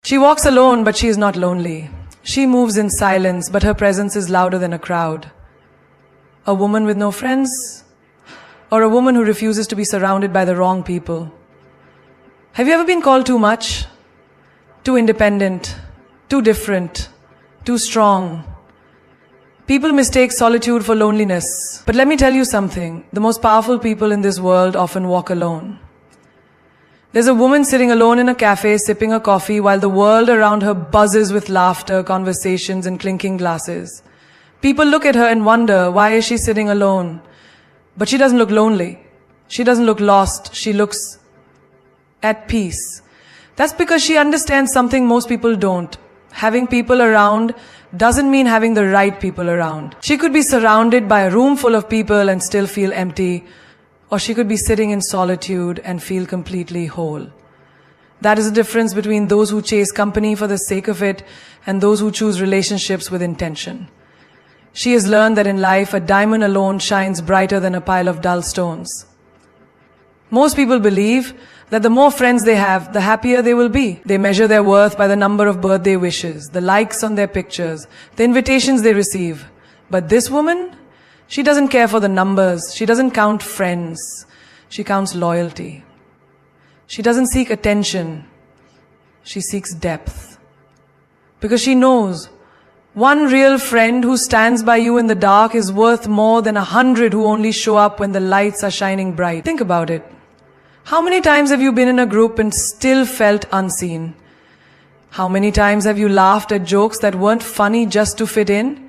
She walks alone, but she is not lonely. She moves in silence, but her presence is louder than a crowd. A woman with no friends, or a woman who refuses to be surrounded by the wrong people. Have you ever been called too much? Too independent, too different, too strong? People mistake solitude for loneliness. But let me tell you something. The most powerful people in this world often walk alone. There's a woman sitting alone in a cafe sipping a coffee while the world around her buzzes with laughter, conversations, and clinking glasses. People look at her and wonder, why is she sitting alone? But she doesn't look lonely. She doesn't look lost. She looks at peace. That's because she understands something most people don't. Having people around doesn't mean having the right people around. She could be surrounded by a room full of people and still feel empty, or she could be sitting in solitude and feel completely whole. That is the difference between those who chase company for the sake of it and those who choose relationships with intention. She has learned that in life, a diamond alone shines brighter than a pile of dull stones. Most people believe that the more friends they have, the happier they will be. They measure their worth by the number of birthday wishes, the likes on their pictures, the invitations they receive. But this woman, she doesn't care for the numbers. She doesn't count friends. She counts loyalty. She doesn't seek attention. She seeks depth. Because she knows one real friend who stands by you in the dark is worth more than 100 who only show up when the lights are shining bright. Think about it. How many times have you been in a group and still felt unseen? How many times have you laughed at jokes that weren't funny just to fit in?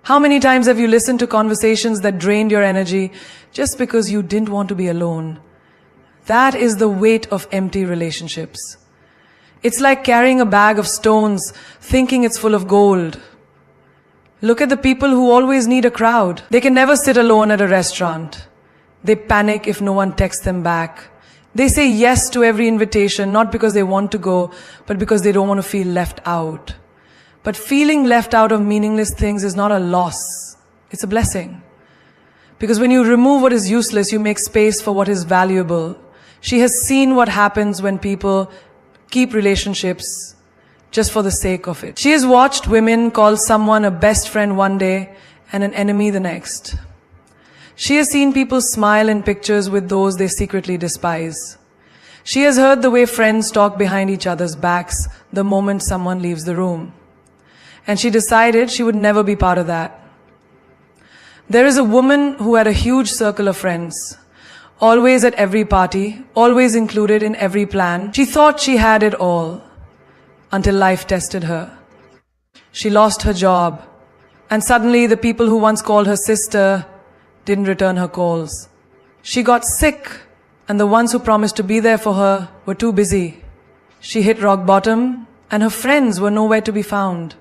How many times have you listened to conversations that drained your energy just because you didn't want to be alone? That is the weight of empty relationships. It's like carrying a bag of stones, thinking it's full of gold. Look at the people who always need a crowd. They can never sit alone at a restaurant. They panic if no one texts them back. They say yes to every invitation, not because they want to go, but because they don't want to feel left out. But feeling left out of meaningless things is not a loss. It's a blessing. Because when you remove what is useless, you make space for what is valuable. She has seen what happens when people keep relationships just for the sake of it. She has watched women call someone a best friend one day and an enemy the next. She has seen people smile in pictures with those they secretly despise. She has heard the way friends talk behind each other's backs the moment someone leaves the room. And she decided she would never be part of that. There is a woman who had a huge circle of friends, always at every party, always included in every plan. She thought she had it all, until life tested her. She lost her job, and suddenly the people who once called her sister didn't return her calls. She got sick, and the ones who promised to be there for her were too busy. She hit rock bottom, and her friends were nowhere to be found.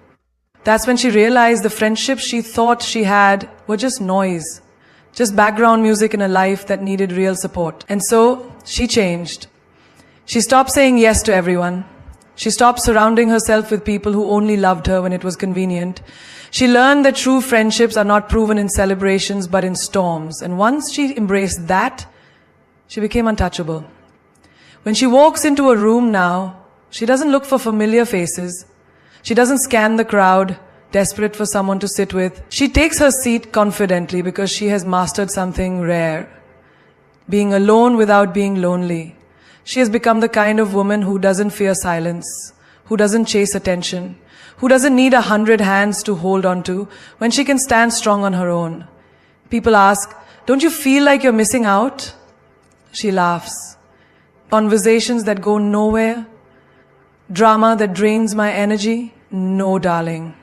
That's when she realized the friendships she thought she had were just noise, just background music in a life that needed real support. And so, she changed. She stopped saying yes to everyone. She stopped surrounding herself with people who only loved her when it was convenient. She learned that true friendships are not proven in celebrations but in storms. And once she embraced that, she became untouchable. When she walks into a room now, she doesn't look for familiar faces. She doesn't scan the crowd, desperate for someone to sit with. She takes her seat confidently because she has mastered something rare. Being alone without being lonely. She has become the kind of woman who doesn't fear silence, who doesn't chase attention, who doesn't need 100 hands to hold on to when she can stand strong on her own. People ask, "Don't you feel like you're missing out?" She laughs. Conversations that go nowhere? Drama that drains my energy? No, darling.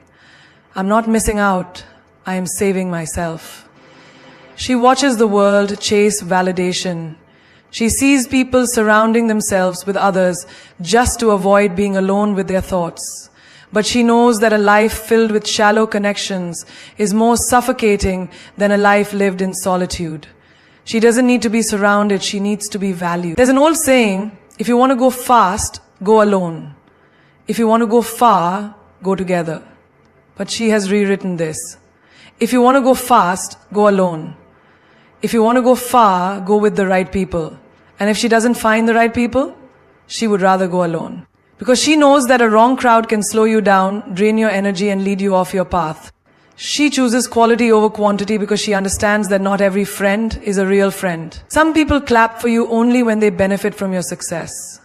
I'm not missing out. I am saving myself. She watches the world chase validation. She sees people surrounding themselves with others just to avoid being alone with their thoughts. But she knows that a life filled with shallow connections is more suffocating than a life lived in solitude. She doesn't need to be surrounded, she needs to be valued. There's an old saying, if you want to go fast, go alone. If you want to go far, go together. But she has rewritten this. If you want to go fast, go alone. If you want to go far, go with the right people. And if she doesn't find the right people, she would rather go alone. Because she knows that a wrong crowd can slow you down, drain your energy, and lead you off your path. She chooses quality over quantity because she understands that not every friend is a real friend. Some people clap for you only when they benefit from your success.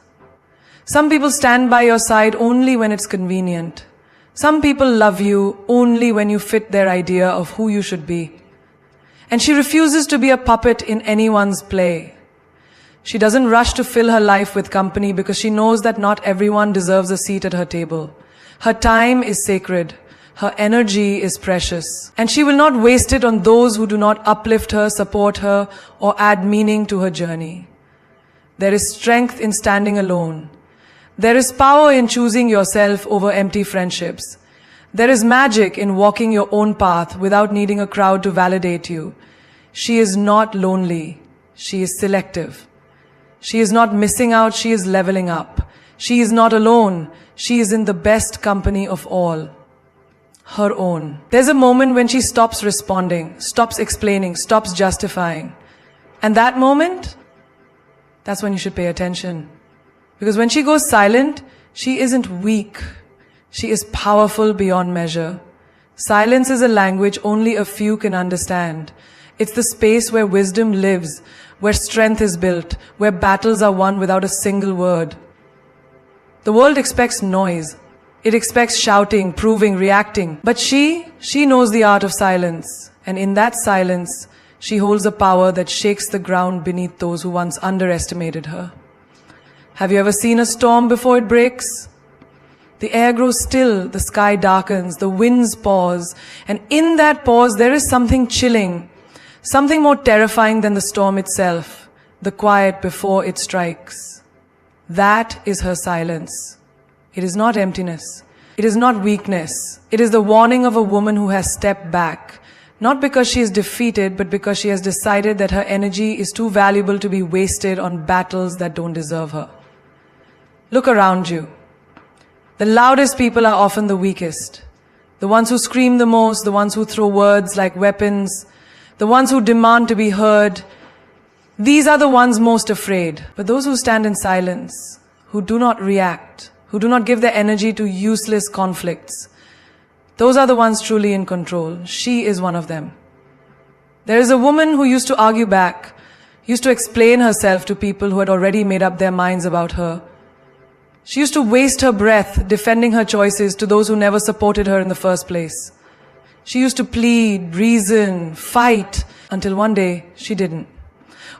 Some people stand by your side only when it's convenient. Some people love you only when you fit their idea of who you should be. And she refuses to be a puppet in anyone's play. She doesn't rush to fill her life with company because she knows that not everyone deserves a seat at her table. Her time is sacred. Her energy is precious. And she will not waste it on those who do not uplift her, support her, or add meaning to her journey. There is strength in standing alone. There is power in choosing yourself over empty friendships. There is magic in walking your own path without needing a crowd to validate you. She is not lonely. She is selective. She is not missing out. She is leveling up. She is not alone. She is in the best company of all. Her own. There's a moment when she stops responding, stops explaining, stops justifying. And that moment, that's when you should pay attention. Because when she goes silent, she isn't weak. She is powerful beyond measure. Silence is a language only a few can understand. It's the space where wisdom lives, where strength is built, where battles are won without a single word. The world expects noise. It expects shouting, proving, reacting. But she knows the art of silence. And in that silence, she holds a power that shakes the ground beneath those who once underestimated her. Have you ever seen a storm before it breaks? The air grows still, the sky darkens, the winds pause, and in that pause there is something chilling, something more terrifying than the storm itself, the quiet before it strikes. That is her silence. It is not emptiness. It is not weakness. It is the warning of a woman who has stepped back, not because she is defeated, but because she has decided that her energy is too valuable to be wasted on battles that don't deserve her. Look around you. The loudest people are often the weakest. The ones who scream the most, the ones who throw words like weapons, the ones who demand to be heard. These are the ones most afraid. But those who stand in silence, who do not react, who do not give their energy to useless conflicts, those are the ones truly in control. She is one of them. There is a woman who used to argue back, used to explain herself to people who had already made up their minds about her. She used to waste her breath defending her choices to those who never supported her in the first place. She used to plead, reason, fight, until one day she didn't.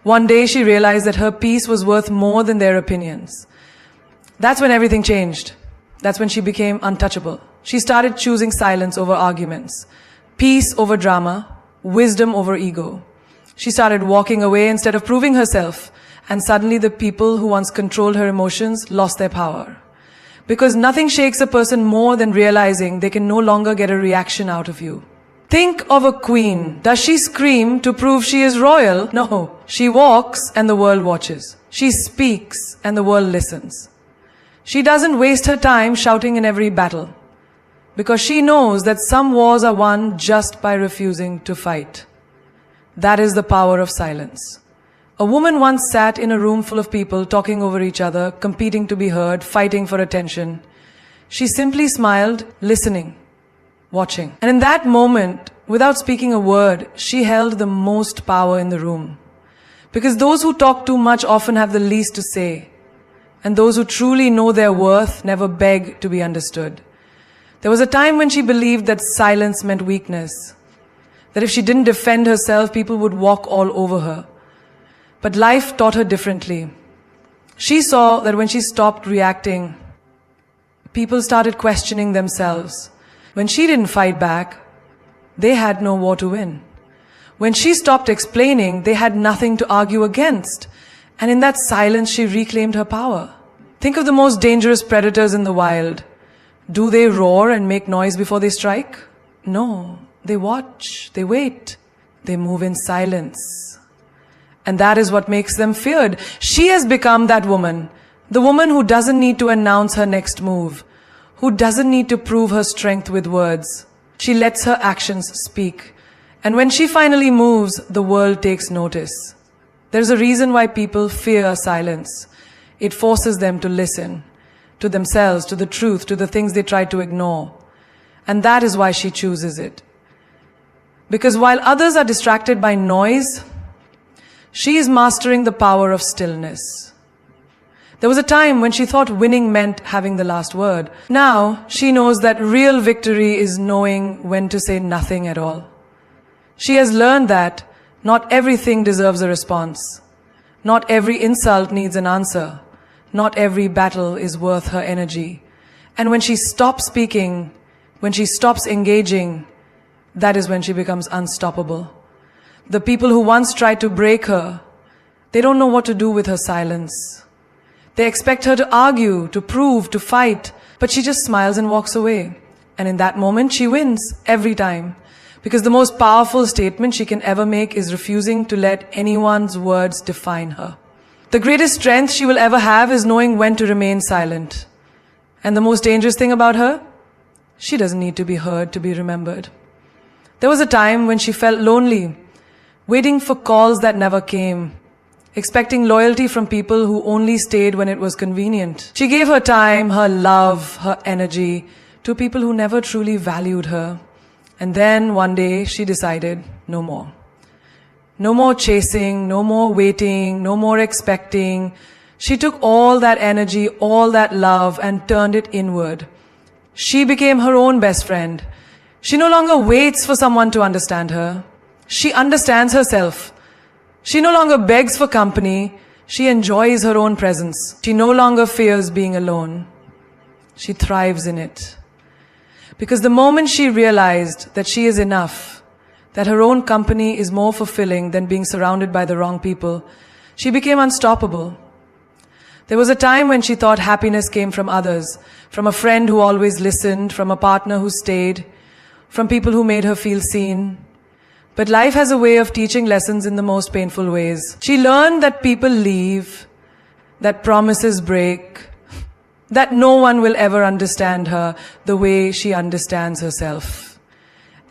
One day she realized that her peace was worth more than their opinions. That's when everything changed. That's when she became untouchable. She started choosing silence over arguments, peace over drama, wisdom over ego. She started walking away instead of proving herself. And suddenly the people who once controlled her emotions lost their power. Because nothing shakes a person more than realizing they can no longer get a reaction out of you. Think of a queen. Does she scream to prove she is royal? No. She walks and the world watches. She speaks and the world listens. She doesn't waste her time shouting in every battle. Because she knows that some wars are won just by refusing to fight. That is the power of silence. A woman once sat in a room full of people talking over each other, competing to be heard, fighting for attention. She simply smiled, listening, watching. And in that moment, without speaking a word, she held the most power in the room. Because those who talk too much often have the least to say. And those who truly know their worth never beg to be understood. There was a time when she believed that silence meant weakness. That if she didn't defend herself, people would walk all over her. But life taught her differently. She saw that when she stopped reacting, people started questioning themselves. When she didn't fight back, they had no war to win. When she stopped explaining, they had nothing to argue against. And in that silence, she reclaimed her power. Think of the most dangerous predators in the wild. Do they roar and make noise before they strike? No. They watch, they wait, they move in silence. And that is what makes them feared. She has become that woman. The woman who doesn't need to announce her next move. Who doesn't need to prove her strength with words. She lets her actions speak. And when she finally moves, the world takes notice. There's a reason why people fear silence. It forces them to listen to themselves, to the truth, to the things they try to ignore. And that is why she chooses it. Because while others are distracted by noise, she is mastering the power of stillness. There was a time when she thought winning meant having the last word. Now, she knows that real victory is knowing when to say nothing at all. She has learned that not everything deserves a response. Not every insult needs an answer. Not every battle is worth her energy. And when she stops speaking, when she stops engaging, that is when she becomes unstoppable. The people who once tried to break her, they don't know what to do with her silence. They expect her to argue, to prove, to fight, but she just smiles and walks away. And in that moment, she wins every time. Because the most powerful statement she can ever make is refusing to let anyone's words define her. The greatest strength she will ever have is knowing when to remain silent. And the most dangerous thing about her? She doesn't need to be heard to be remembered. There was a time when she felt lonely, waiting for calls that never came, expecting loyalty from people who only stayed when it was convenient. She gave her time, her love, her energy to people who never truly valued her. And then one day she decided, no more. No more chasing, no more waiting, no more expecting. She took all that energy, all that love, and turned it inward. She became her own best friend. She no longer waits for someone to understand her. She understands herself. She no longer begs for company. She enjoys her own presence. She no longer fears being alone. She thrives in it. Because the moment she realized that she is enough, that her own company is more fulfilling than being surrounded by the wrong people, she became unstoppable. There was a time when she thought happiness came from others, from a friend who always listened, from a partner who stayed, from people who made her feel seen. But life has a way of teaching lessons in the most painful ways. She learned that people leave, that promises break, that no one will ever understand her the way she understands herself.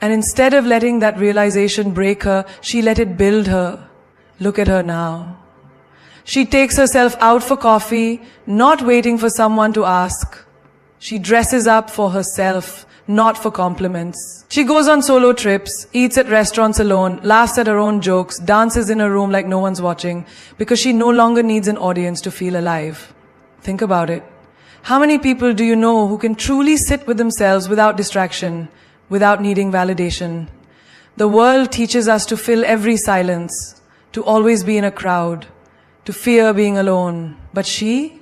And instead of letting that realization break her, she let it build her. Look at her now. She takes herself out for coffee, not waiting for someone to ask. She dresses up for herself, not for compliments. She goes on solo trips, eats at restaurants alone, laughs at her own jokes, dances in her room like no one's watching, because she no longer needs an audience to feel alive. Think about it. How many people do you know who can truly sit with themselves without distraction, without needing validation? The world teaches us to fill every silence, to always be in a crowd, to fear being alone. But she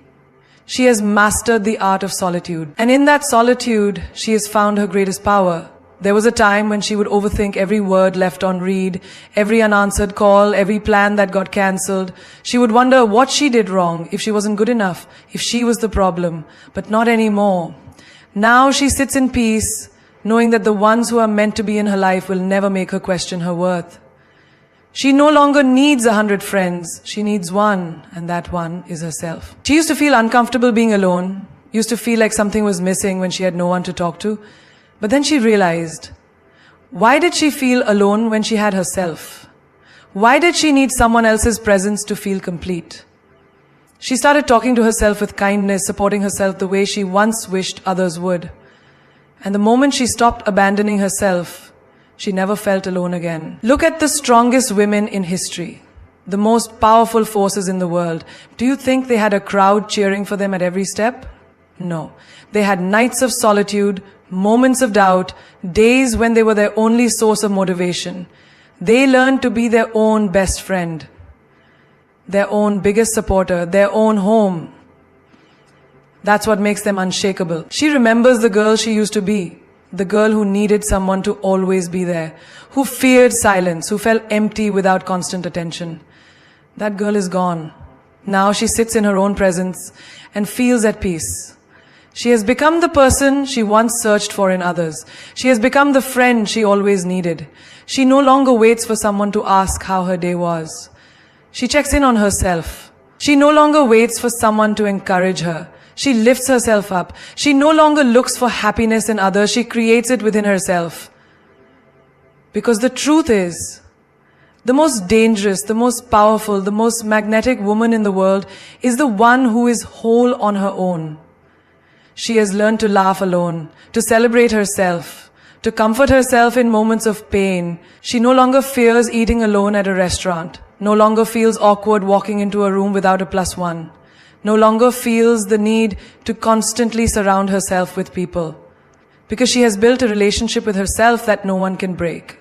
has mastered the art of solitude. And in that solitude, she has found her greatest power. There was a time when she would overthink every word left on read, every unanswered call, every plan that got cancelled. She would wonder what she did wrong, if she wasn't good enough, if she was the problem. But not anymore. Now she sits in peace, knowing that the ones who are meant to be in her life will never make her question her worth. She no longer needs 100 friends. She needs one, and that one is herself. She used to feel uncomfortable being alone, used to feel like something was missing when she had no one to talk to. But then she realized, why did she feel alone when she had herself? Why did she need someone else's presence to feel complete? She started talking to herself with kindness, supporting herself the way she once wished others would. And the moment she stopped abandoning herself, she never felt alone again. Look at the strongest women in history, the most powerful forces in the world. Do you think they had a crowd cheering for them at every step? No. They had nights of solitude, moments of doubt, days when they were their only source of motivation. They learned to be their own best friend, their own biggest supporter, their own home. That's what makes them unshakable. She remembers the girl she used to be, the girl who needed someone to always be there, who feared silence, who felt empty without constant attention. That girl is gone. Now she sits in her own presence and feels at peace. She has become the person she once searched for in others. She has become the friend she always needed. She no longer waits for someone to ask how her day was. She checks in on herself. She no longer waits for someone to encourage her. She lifts herself up. She no longer looks for happiness in others. She creates it within herself. Because the truth is, the most dangerous, the most powerful, the most magnetic woman in the world is the one who is whole on her own. She has learned to laugh alone, to celebrate herself, to comfort herself in moments of pain. She no longer fears eating alone at a restaurant, no longer feels awkward walking into a room without a +1, no longer feels the need to constantly surround herself with people, because she has built a relationship with herself that no one can break.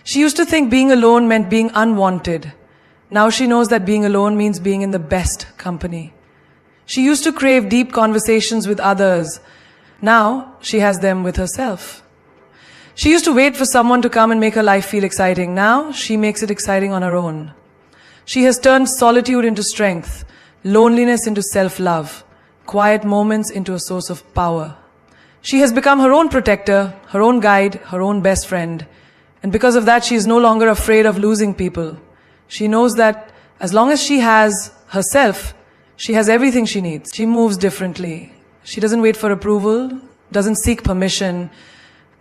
She used to think being alone meant being unwanted. Now she knows that being alone means being in the best company. She used to crave deep conversations with others. Now she has them with herself. She used to wait for someone to come and make her life feel exciting. Now she makes it exciting on her own. She has turned solitude into strength, loneliness into self-love, quiet moments into a source of power. She has become her own protector, her own guide, her own best friend. And because of that, she is no longer afraid of losing people. She knows that as long as she has herself, she has everything she needs. She moves differently. She doesn't wait for approval, doesn't seek permission,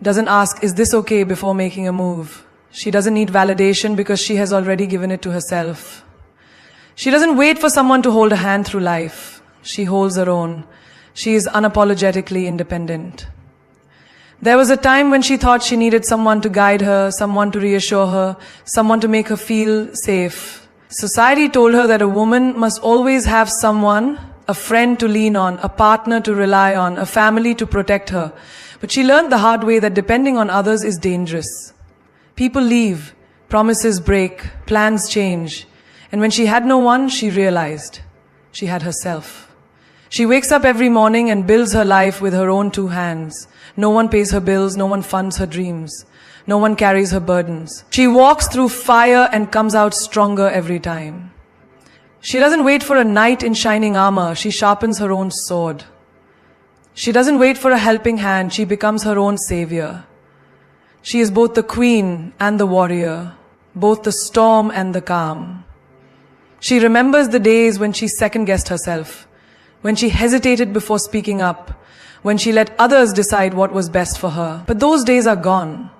doesn't ask, is this okay, before making a move. She doesn't need validation because she has already given it to herself. She doesn't wait for someone to hold a hand through life. She holds her own. She is unapologetically independent. There was a time when she thought she needed someone to guide her, someone to reassure her, someone to make her feel safe. Society told her that a woman must always have someone, a friend to lean on, a partner to rely on, a family to protect her. But she learned the hard way that depending on others is dangerous. People leave, promises break, plans change. And when she had no one, she realized she had herself. She wakes up every morning and builds her life with her own 2 hands. No one pays her bills, no one funds her dreams. No one carries her burdens. She walks through fire and comes out stronger every time. She doesn't wait for a knight in shining armor, she sharpens her own sword. She doesn't wait for a helping hand, she becomes her own savior. She is both the queen and the warrior, both the storm and the calm. She remembers the days when she second-guessed herself, when she hesitated before speaking up, when she let others decide what was best for her. But those days are gone.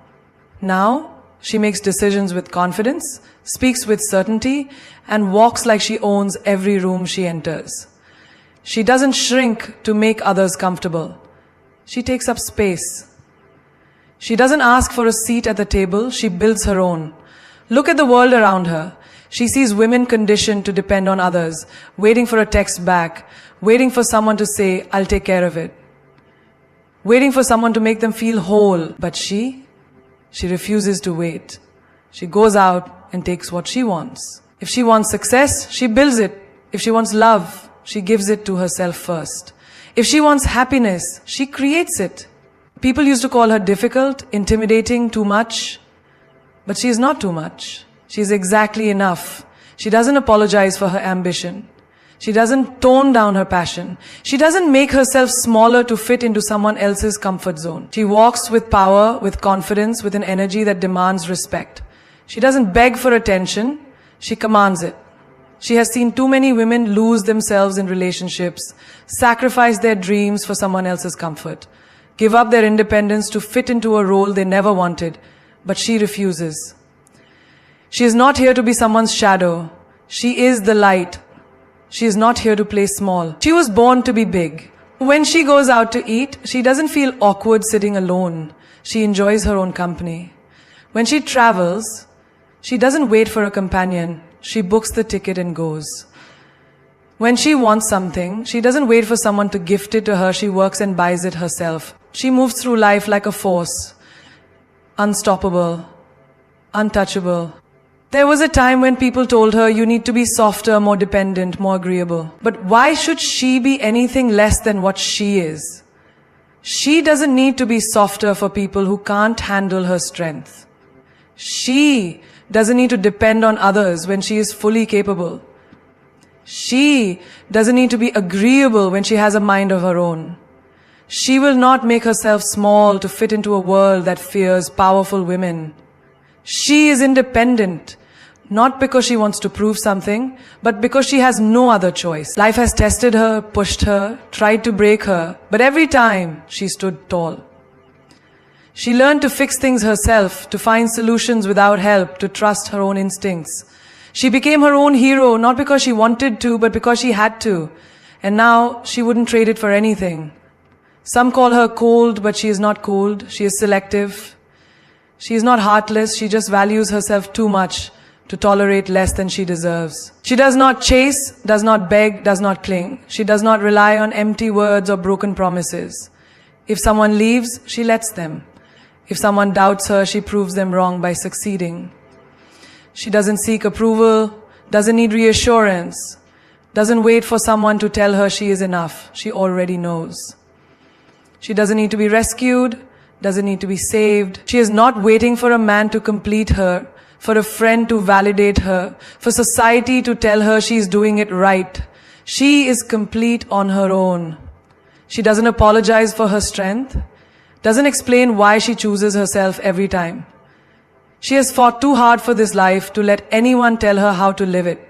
Now, she makes decisions with confidence, speaks with certainty, and walks like she owns every room she enters. She doesn't shrink to make others comfortable. She takes up space. She doesn't ask for a seat at the table, she builds her own. Look at the world around her. She sees women conditioned to depend on others, waiting for a text back, waiting for someone to say, I'll take care of it. Waiting for someone to make them feel whole. But she refuses to wait. She goes out and takes what she wants. If she wants success, she builds it. If she wants love, she gives it to herself first. If she wants happiness, she creates it. People used to call her difficult, intimidating, too much. But she is not too much. She is exactly enough. She doesn't apologize for her ambition. She doesn't tone down her passion. She doesn't make herself smaller to fit into someone else's comfort zone. She walks with power, with confidence, with an energy that demands respect. She doesn't beg for attention. She commands it. She has seen too many women lose themselves in relationships, sacrifice their dreams for someone else's comfort, give up their independence to fit into a role they never wanted, but she refuses. She is not here to be someone's shadow. She is the light. She is not here to play small. She was born to be big. When she goes out to eat, she doesn't feel awkward sitting alone. She enjoys her own company. When she travels, she doesn't wait for a companion. She books the ticket and goes. When she wants something, she doesn't wait for someone to gift it to her. She works and buys it herself. She moves through life like a force. Unstoppable. Untouchable. There was a time when people told her, you need to be softer, more dependent, more agreeable. But why should she be anything less than what she is? She doesn't need to be softer for people who can't handle her strength. She doesn't need to depend on others when she is fully capable. She doesn't need to be agreeable when she has a mind of her own. She will not make herself small to fit into a world that fears powerful women. She is independent, not because she wants to prove something, but because she has no other choice. Life has tested her, pushed her, tried to break her, but every time she stood tall. She learned to fix things herself, to find solutions without help, to trust her own instincts. She became her own hero, not because she wanted to, but because she had to. And now she wouldn't trade it for anything. Some call her cold, but she is not cold. She is selective. She is not heartless. She just values herself too much to tolerate less than she deserves. She does not chase, does not beg, does not cling. She does not rely on empty words or broken promises. If someone leaves, she lets them. If someone doubts her, she proves them wrong by succeeding. She doesn't seek approval, doesn't need reassurance, doesn't wait for someone to tell her she is enough. She already knows. She doesn't need to be rescued, doesn't need to be saved. She is not waiting for a man to complete her, for a friend to validate her, for society to tell her she is doing it right. She is complete on her own. She doesn't apologize for her strength, doesn't explain why she chooses herself every time. She has fought too hard for this life to let anyone tell her how to live it.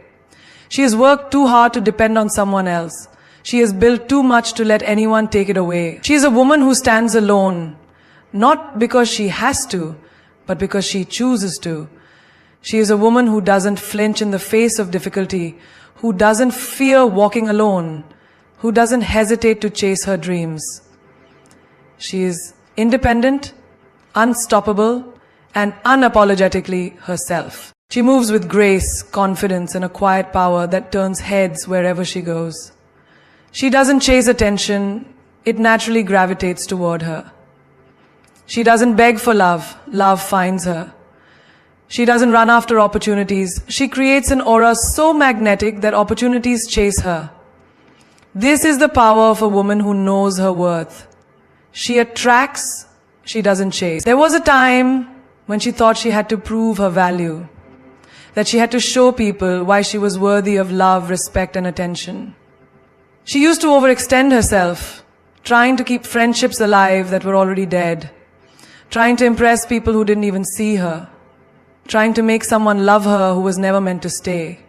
She has worked too hard to depend on someone else. She has built too much to let anyone take it away. She is a woman who stands alone, not because she has to, but because she chooses to. She is a woman who doesn't flinch in the face of difficulty, who doesn't fear walking alone, who doesn't hesitate to chase her dreams. She is independent, unstoppable, and unapologetically herself. She moves with grace, confidence, and a quiet power that turns heads wherever she goes. She doesn't chase attention, it naturally gravitates toward her. She doesn't beg for love, love finds her. She doesn't run after opportunities, she creates an aura so magnetic that opportunities chase her. This is the power of a woman who knows her worth. She attracts, she doesn't chase. There was a time when she thought she had to prove her value, that she had to show people why she was worthy of love, respect, and attention. She used to overextend herself, trying to keep friendships alive that were already dead, trying to impress people who didn't even see her, trying to make someone love her who was never meant to stay.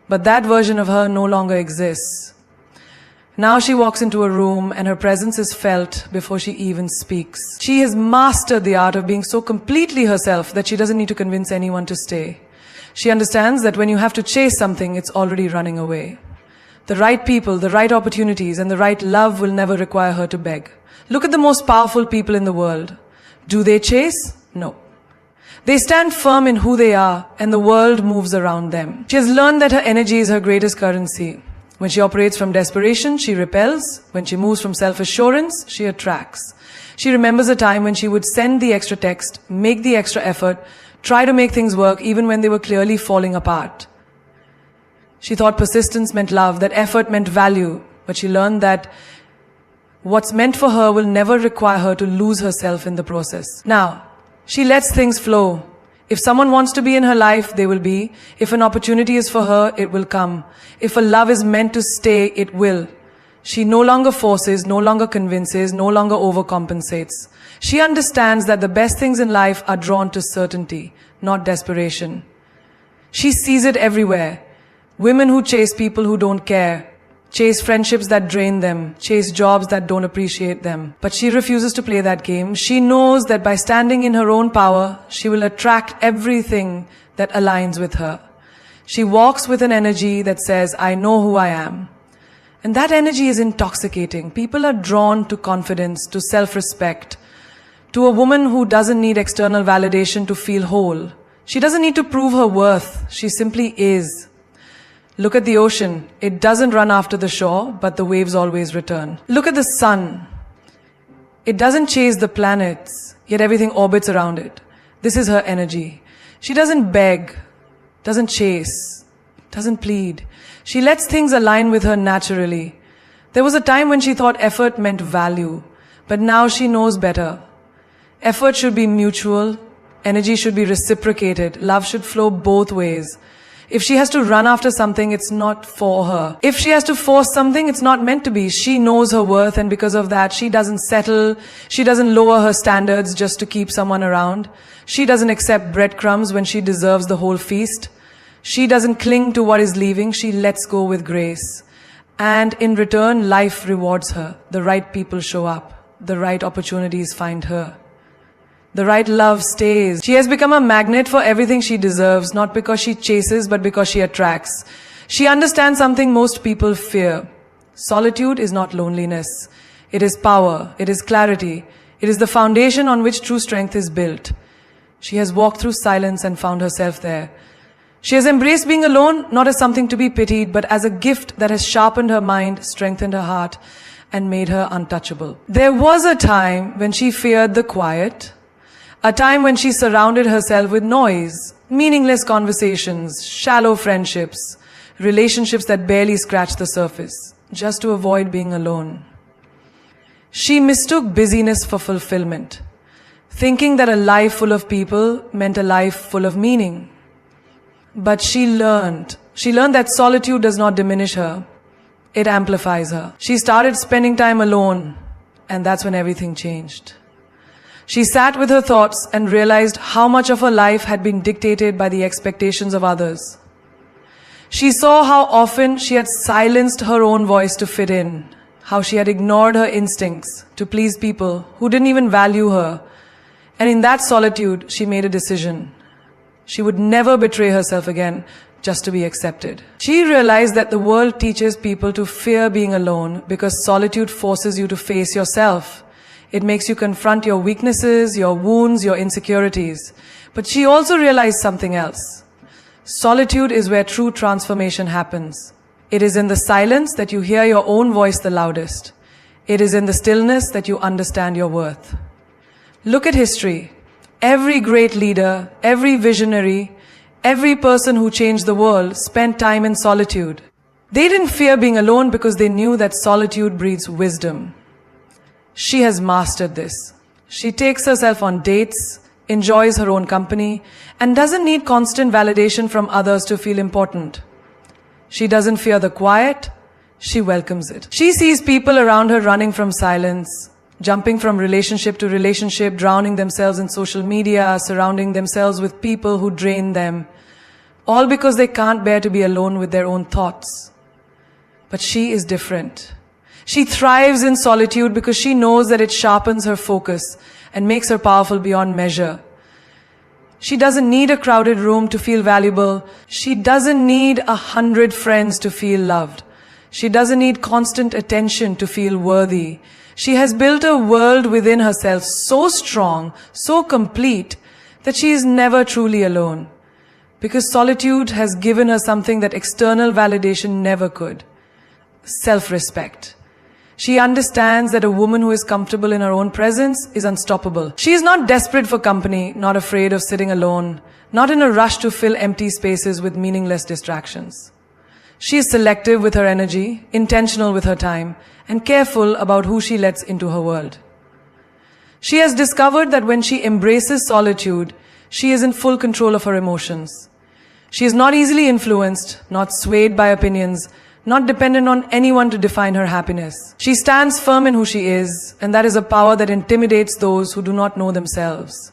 But that version of her no longer exists. Now she walks into a room and her presence is felt before she even speaks. She has mastered the art of being so completely herself that she doesn't need to convince anyone to stay. She understands that when you have to chase something, it's already running away. The right people, the right opportunities, and the right love will never require her to beg. Look at the most powerful people in the world. Do they chase? No. They stand firm in who they are, and the world moves around them. She has learned that her energy is her greatest currency. When she operates from desperation, she repels. When she moves from self-assurance, she attracts. She remembers a time when she would send the extra text, make the extra effort, try to make things work even when they were clearly falling apart. She thought persistence meant love, that effort meant value, but she learned that what's meant for her will never require her to lose herself in the process. Now, she lets things flow. If someone wants to be in her life, they will be. If an opportunity is for her, it will come. If a love is meant to stay, it will. She no longer forces, no longer convinces, no longer overcompensates. She understands that the best things in life are drawn to certainty, not desperation. She sees it everywhere. Women who chase people who don't care, chase friendships that drain them, chase jobs that don't appreciate them. But she refuses to play that game. She knows that by standing in her own power, she will attract everything that aligns with her. She walks with an energy that says, I know who I am. And that energy is intoxicating. People are drawn to confidence, to self-respect, to a woman who doesn't need external validation to feel whole. She doesn't need to prove her worth. She simply is. Look at the ocean. It doesn't run after the shore, but the waves always return. Look at the sun. It doesn't chase the planets, yet everything orbits around it. This is her energy. She doesn't beg, doesn't chase, doesn't plead. She lets things align with her naturally. There was a time when she thought effort meant value, but now she knows better. Effort should be mutual, energy should be reciprocated, love should flow both ways. If she has to run after something, it's not for her. If she has to force something, it's not meant to be. She knows her worth, and because of that, she doesn't settle. She doesn't lower her standards just to keep someone around. She doesn't accept breadcrumbs when she deserves the whole feast. She doesn't cling to what is leaving. She lets go with grace. And in return, life rewards her. The right people show up. The right opportunities find her. The right love stays. She has become a magnet for everything she deserves, not because she chases, but because she attracts. She understands something most people fear. Solitude is not loneliness. It is power. It is clarity. It is the foundation on which true strength is built. She has walked through silence and found herself there. She has embraced being alone, not as something to be pitied, but as a gift that has sharpened her mind, strengthened her heart, and made her untouchable. There was a time when she feared the quiet, a time when she surrounded herself with noise, meaningless conversations, shallow friendships, relationships that barely scratched the surface, just to avoid being alone. She mistook busyness for fulfillment, thinking that a life full of people meant a life full of meaning. But she learned that solitude does not diminish her, it amplifies her. She started spending time alone, and that's when everything changed. She sat with her thoughts and realized how much of her life had been dictated by the expectations of others. She saw how often she had silenced her own voice to fit in, how she had ignored her instincts to please people who didn't even value her. And in that solitude, she made a decision. She would never betray herself again just to be accepted. She realized that the world teaches people to fear being alone because solitude forces you to face yourself. It makes you confront your weaknesses, your wounds, your insecurities. But she also realized something else. Solitude is where true transformation happens. It is in the silence that you hear your own voice the loudest. It is in the stillness that you understand your worth. Look at history. Every great leader, every visionary, every person who changed the world spent time in solitude. They didn't fear being alone because they knew that solitude breeds wisdom. She has mastered this. She takes herself on dates, enjoys her own company, and doesn't need constant validation from others to feel important. She doesn't fear the quiet, she welcomes it. She sees people around her running from silence, jumping from relationship to relationship, drowning themselves in social media, surrounding themselves with people who drain them, all because they can't bear to be alone with their own thoughts. But she is different. She thrives in solitude because she knows that it sharpens her focus and makes her powerful beyond measure. She doesn't need a crowded room to feel valuable. She doesn't need 100 friends to feel loved. She doesn't need constant attention to feel worthy. She has built a world within herself so strong, so complete, that she is never truly alone. Because solitude has given her something that external validation never could. Self-respect. She understands that a woman who is comfortable in her own presence is unstoppable. She is not desperate for company, not afraid of sitting alone, not in a rush to fill empty spaces with meaningless distractions. She is selective with her energy, intentional with her time, and careful about who she lets into her world. She has discovered that when she embraces solitude, she is in full control of her emotions. She is not easily influenced, not swayed by opinions, not dependent on anyone to define her happiness. She stands firm in who she is, and that is a power that intimidates those who do not know themselves.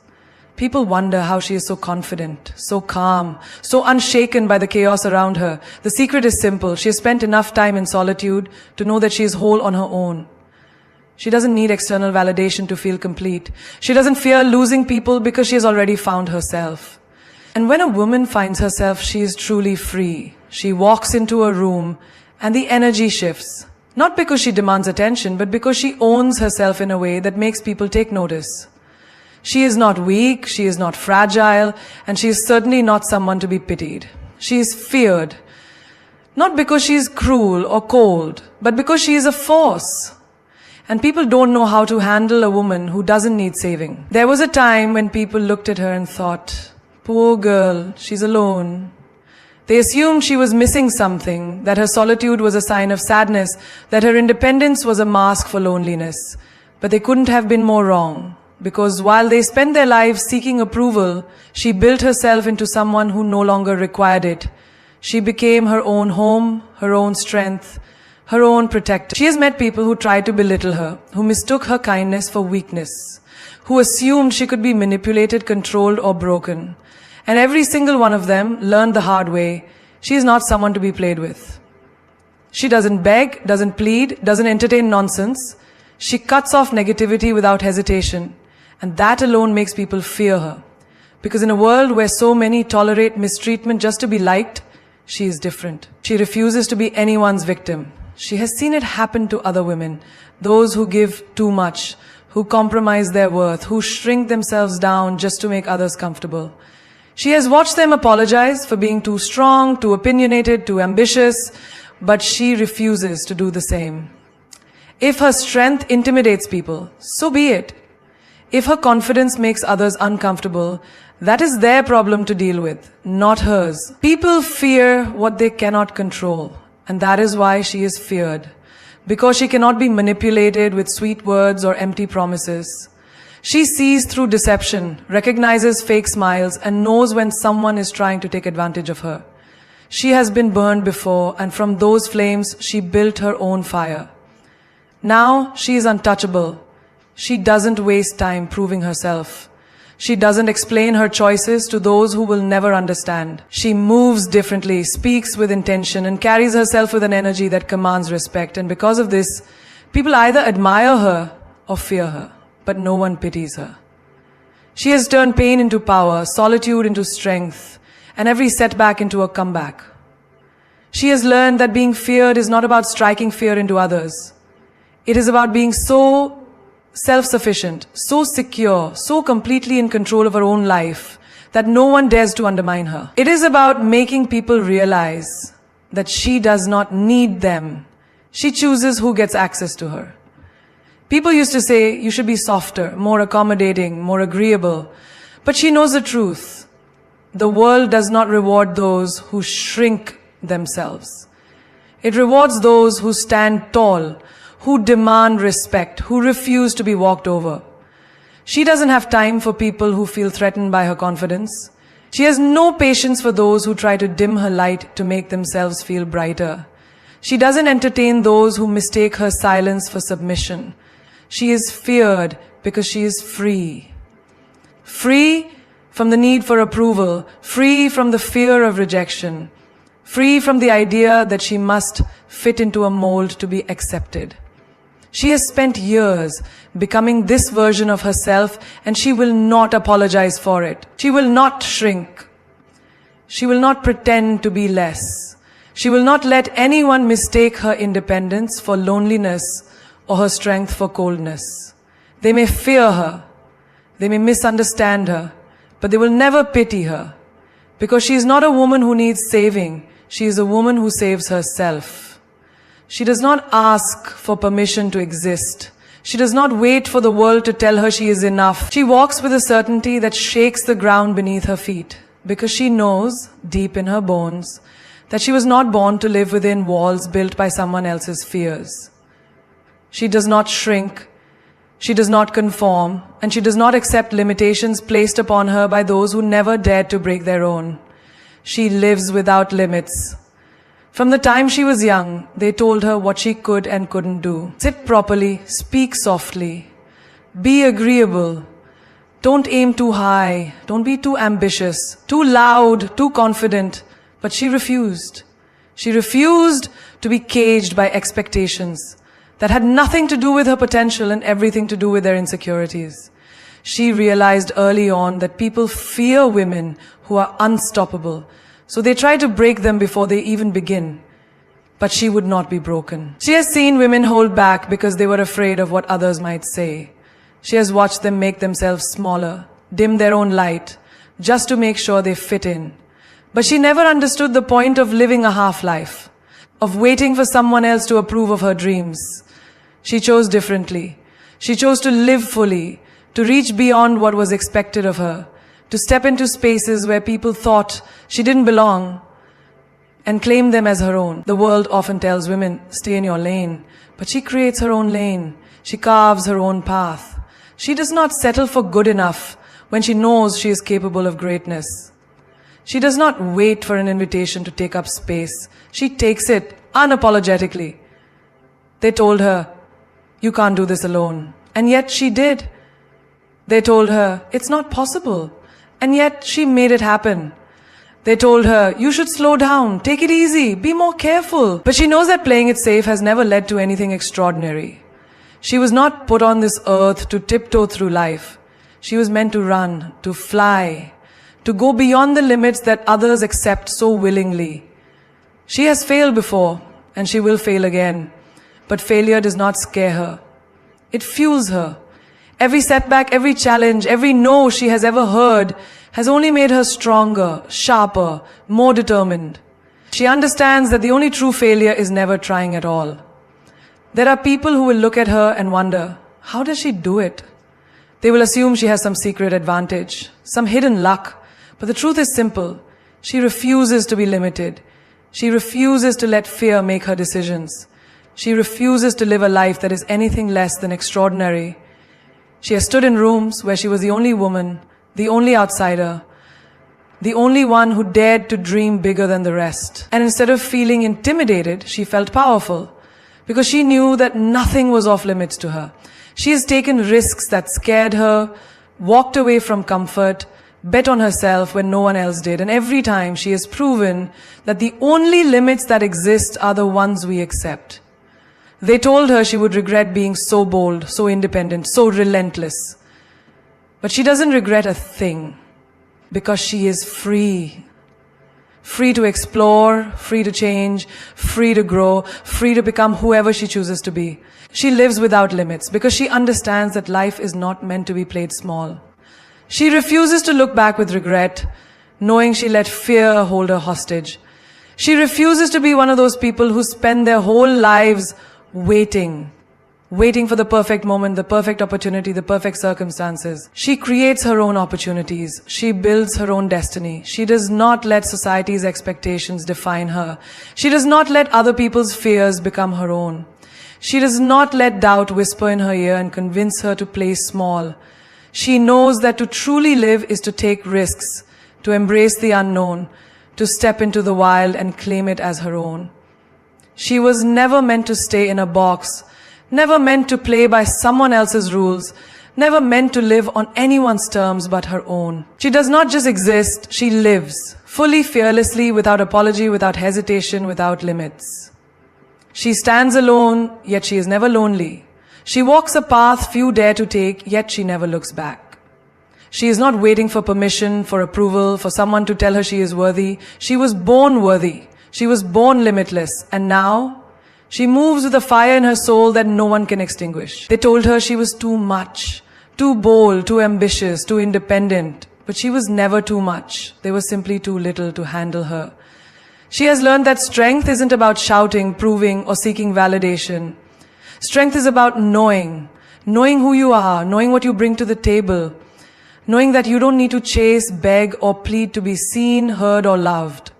People wonder how she is so confident, so calm, so unshaken by the chaos around her. The secret is simple. She has spent enough time in solitude to know that she is whole on her own. She doesn't need external validation to feel complete. She doesn't fear losing people because she has already found herself. And when a woman finds herself, she is truly free. She walks into a room and the energy shifts. Not because she demands attention, but because she owns herself in a way that makes people take notice. She is not weak, she is not fragile, and she is certainly not someone to be pitied. She is feared. Not because she is cruel or cold, but because she is a force. And people don't know how to handle a woman who doesn't need saving. There was a time when people looked at her and thought, poor girl, she's alone. They assumed she was missing something, that her solitude was a sign of sadness, that her independence was a mask for loneliness. But they couldn't have been more wrong, because while they spent their lives seeking approval, she built herself into someone who no longer required it. She became her own home, her own strength, her own protector. She has met people who tried to belittle her, who mistook her kindness for weakness, who assumed she could be manipulated, controlled, or broken. And every single one of them learned the hard way. She is not someone to be played with. She doesn't beg, doesn't plead, doesn't entertain nonsense. She cuts off negativity without hesitation. And that alone makes people fear her. Because in a world where so many tolerate mistreatment just to be liked, she is different. She refuses to be anyone's victim. She has seen it happen to other women, those who give too much, who compromise their worth, who shrink themselves down just to make others comfortable. She has watched them apologize for being too strong, too opinionated, too ambitious, but she refuses to do the same. If her strength intimidates people, so be it. If her confidence makes others uncomfortable, that is their problem to deal with, not hers. People fear what they cannot control, and that is why she is feared, because she cannot be manipulated with sweet words or empty promises. She sees through deception, recognizes fake smiles, and knows when someone is trying to take advantage of her. She has been burned before, and from those flames, she built her own fire. Now, she is untouchable. She doesn't waste time proving herself. She doesn't explain her choices to those who will never understand. She moves differently, speaks with intention, and carries herself with an energy that commands respect. And because of this, people either admire her or fear her, but no one pities her. She has turned pain into power, solitude into strength, and every setback into a comeback. She has learned that being feared is not about striking fear into others. It is about being so self-sufficient, so secure, so completely in control of her own life that no one dares to undermine her. It is about making people realize that she does not need them. She chooses who gets access to her. People used to say you should be softer, more accommodating, more agreeable. But she knows the truth. The world does not reward those who shrink themselves. It rewards those who stand tall, who demand respect, who refuse to be walked over. She doesn't have time for people who feel threatened by her confidence. She has no patience for those who try to dim her light to make themselves feel brighter. She doesn't entertain those who mistake her silence for submission. She is feared because she is free. Free from the need for approval, free from the fear of rejection, free from the idea that she must fit into a mold to be accepted. She has spent years becoming this version of herself, and she will not apologize for it. She will not shrink. She will not pretend to be less. She will not let anyone mistake her independence for loneliness or her strength for coldness. They may fear her. They may misunderstand her, but they will never pity her, because she is not a woman who needs saving. She is a woman who saves herself. She does not ask for permission to exist. She does not wait for the world to tell her she is enough. She walks with a certainty that shakes the ground beneath her feet, because she knows, deep in her bones, that she was not born to live within walls built by someone else's fears. She does not shrink. She does not conform, and she does not accept limitations placed upon her by those who never dared to break their own. She lives without limits. From the time she was young, they told her what she could and couldn't do. Sit properly, speak softly, be agreeable. Don't aim too high, don't be too ambitious, too loud, too confident. But she refused. She refused to be caged by expectations that had nothing to do with her potential and everything to do with their insecurities. She realized early on that people fear women who are unstoppable, so they try to break them before they even begin. But she would not be broken. She has seen women hold back because they were afraid of what others might say. She has watched them make themselves smaller, dim their own light, just to make sure they fit in. But she never understood the point of living a half-life, of waiting for someone else to approve of her dreams. She chose differently. She chose to live fully, to reach beyond what was expected of her, to step into spaces where people thought she didn't belong and claim them as her own. The world often tells women, stay in your lane, but she creates her own lane. She carves her own path. She does not settle for good enough when she knows she is capable of greatness. She does not wait for an invitation to take up space. She takes it unapologetically. They told her, you can't do this alone. And yet she did. They told her, it's not possible. And yet she made it happen. They told her, you should slow down, take it easy, be more careful. But she knows that playing it safe has never led to anything extraordinary. She was not put on this earth to tiptoe through life. She was meant to run, to fly, to go beyond the limits that others accept so willingly. She has failed before, and she will fail again. But failure does not scare her. It fuels her. Every setback, every challenge, every no she has ever heard has only made her stronger, sharper, more determined. She understands that the only true failure is never trying at all. There are people who will look at her and wonder, how does she do it? They will assume she has some secret advantage, some hidden luck. But the truth is simple. She refuses to be limited. She refuses to let fear make her decisions. She refuses to live a life that is anything less than extraordinary. She has stood in rooms where she was the only woman, the only outsider, the only one who dared to dream bigger than the rest. And instead of feeling intimidated, she felt powerful because she knew that nothing was off limits to her. She has taken risks that scared her, walked away from comfort, bet on herself when no one else did. And every time she has proven that the only limits that exist are the ones we accept. They told her she would regret being so bold, so independent, so relentless. But she doesn't regret a thing because she is free. Free to explore, free to change, free to grow, free to become whoever she chooses to be. She lives without limits because she understands that life is not meant to be played small. She refuses to look back with regret, knowing she let fear hold her hostage. She refuses to be one of those people who spend their whole lives waiting for the perfect moment, the perfect opportunity, the perfect circumstances. She creates her own opportunities. She builds her own destiny. She does not let society's expectations define her. She does not let other people's fears become her own. She does not let doubt whisper in her ear and convince her to play small. She knows that to truly live is to take risks, to embrace the unknown, to step into the wild and claim it as her own. She was never meant to stay in a box, never meant to play by someone else's rules, never meant to live on anyone's terms but her own. She does not just exist, she lives, fully, fearlessly, without apology, without hesitation, without limits. She stands alone, yet she is never lonely. She walks a path few dare to take, yet she never looks back. She is not waiting for permission, for approval, for someone to tell her she is worthy. She was born worthy. She was born limitless. And now, she moves with a fire in her soul that no one can extinguish. They told her she was too much, too bold, too ambitious, too independent. But she was never too much. They were simply too little to handle her. She has learned that strength isn't about shouting, proving, or seeking validation. Strength is about knowing who you are, knowing what you bring to the table, knowing that you don't need to chase, beg, or plead to be seen, heard, or loved.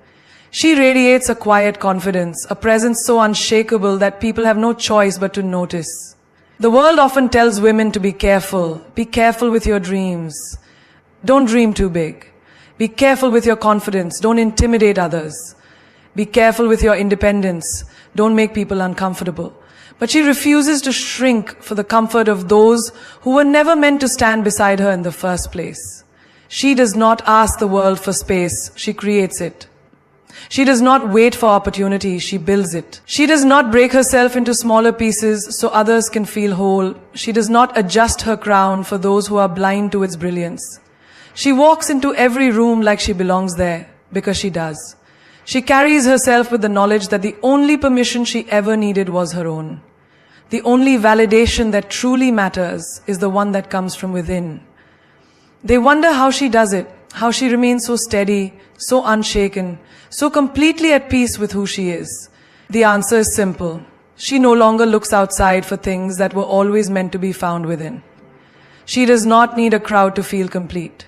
She radiates a quiet confidence, a presence so unshakable that people have no choice but to notice. The world often tells women to be careful with your dreams. Don't dream too big. Be careful with your confidence, don't intimidate others. Be careful with your independence, don't make people uncomfortable. But she refuses to shrink for the comfort of those who were never meant to stand beside her in the first place. She does not ask the world for space, she creates it. She does not wait for opportunity, she builds it. She does not break herself into smaller pieces so others can feel whole. She does not adjust her crown for those who are blind to its brilliance. She walks into every room like she belongs there, because she does. She carries herself with the knowledge that the only permission she ever needed was her own. The only validation that truly matters is the one that comes from within. They wonder how she does it, how she remains so steady, so unshaken, so completely at peace with who she is. The answer is simple. She no longer looks outside for things that were always meant to be found within. She does not need a crowd to feel complete.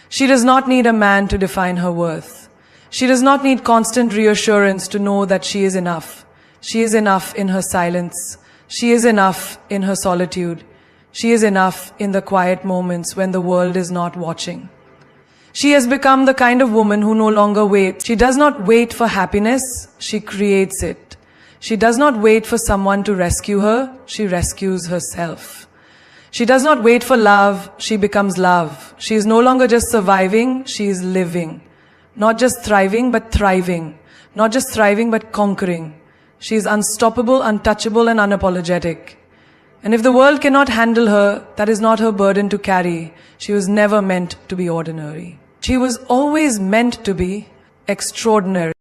She does not need a man to define her worth. She does not need constant reassurance to know that she is enough. She is enough in her silence. She is enough in her solitude. She is enough in the quiet moments when the world is not watching. She has become the kind of woman who no longer waits. She does not wait for happiness, she creates it. She does not wait for someone to rescue her, she rescues herself. She does not wait for love, she becomes love. She is no longer just surviving, she is living. Not just thriving, but thriving. Not just thriving, but conquering. She is unstoppable, untouchable, and unapologetic. And if the world cannot handle her, that is not her burden to carry. She was never meant to be ordinary. She was always meant to be extraordinary.